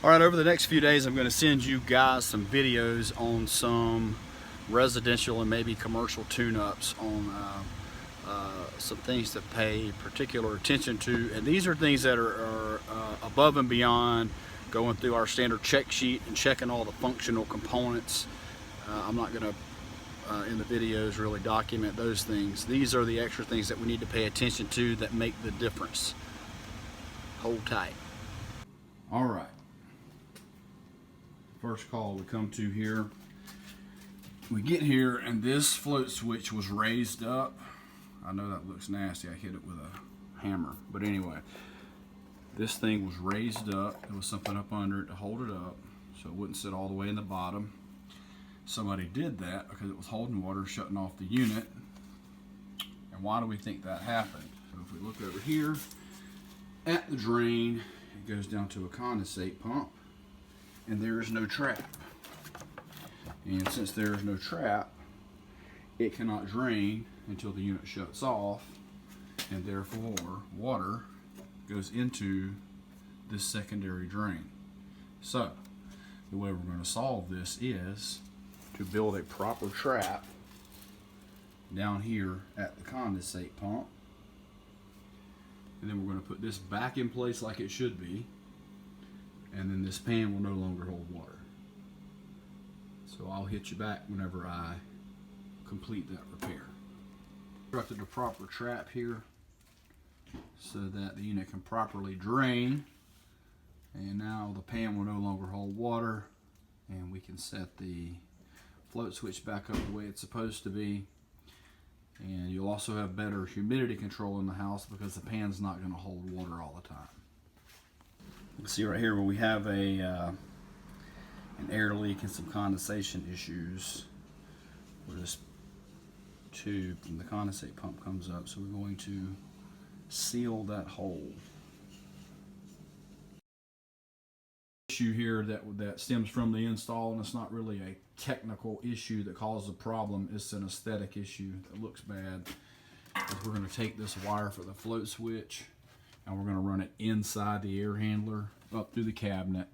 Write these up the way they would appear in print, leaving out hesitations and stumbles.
All right, over the next few days, I'm going to send you guys some videos on some residential and maybe commercial tune-ups on some things to pay particular attention to. And these are things that are above and beyond going through our standard check sheet and checking all the functional components. I'm not going to, in the videos, really document those things. These are the extra things that we need to pay attention to that make the difference. Hold tight. All right. First call we come to here. We get here and this float switch was raised up. I know that looks nasty. I hit it with a hammer. But anyway, this thing was raised up. There was something up under it to hold it up so it wouldn't sit all the way in the bottom. Somebody did that because it was holding water, shutting off the unit. And why do we think that happened? So if we look over here at the drain, it goes down to a condensate pump. And there is no trap. And since there is no trap, it cannot drain until the unit shuts off, and therefore water goes into this secondary drain. So the way we're going to solve this is to build a proper trap down here at the condensate pump, and then we're going to put this back in place like it should be. And then this pan will no longer hold water. So I'll hit you back whenever I complete that repair. Constructed a proper trap here so that the unit can properly drain. And now the pan will no longer hold water, and we can set the float switch back up the way it's supposed to be. And you'll also have better humidity control in the house because the pan's not going to hold water all the time. You can see right here where we have an air leak and some condensation issues where this tube from the condensate pump comes up. So we're going to seal that hole. Issue here that stems from the install, and it's not really a technical issue that causes a problem. It's an aesthetic issue that looks bad. We're going to take this wire for the float switch, and we're going to run it inside the air handler up through the cabinet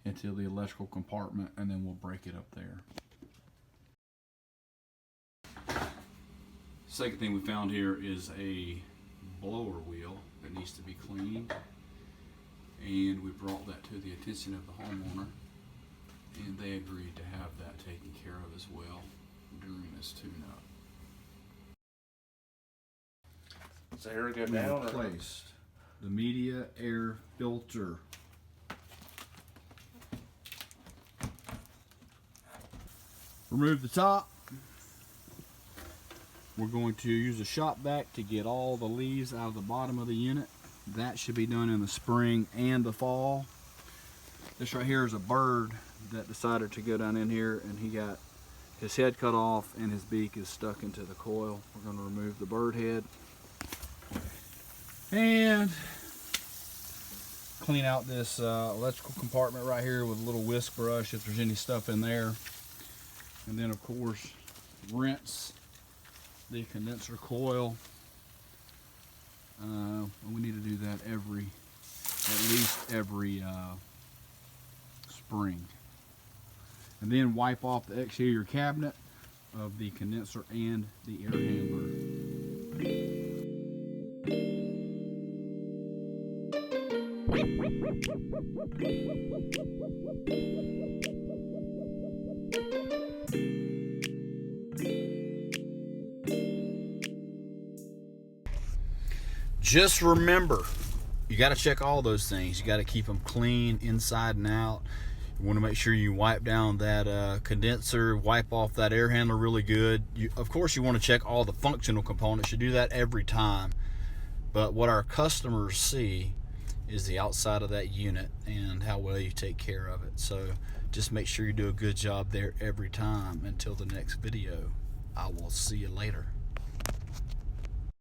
into the electrical compartment, and then we'll break it up there. Second thing we found here is a blower wheel that needs to be cleaned, and we brought that to the attention of the homeowner, and they agreed to have that taken care of as well during this tune-up. So here we go down. Replaced the media air filter. Remove the top. We're going to use a shop vac to get all the leaves out of the bottom of the unit. That should be done in the spring and the fall. This right here is a bird that decided to go down in here, and he got his head cut off and his beak is stuck into the coil. We're going to remove the bird head and clean out this electrical compartment right here with a little whisk brush if there's any stuff in there. And then of course rinse the condenser coil. We need to do that at least every spring. And then wipe off the exterior cabinet of the condenser and the air handler. Just remember, you got to check all those things. You got to keep them clean inside and out. You want to make sure you wipe down that condenser, wipe off that air handler really good. Of course, you want to check all the functional components. You do that every time. But what our customers see is the outside of that unit and how well you take care of it. So just make sure you do a good job there every time. Until the next video, I will see you later.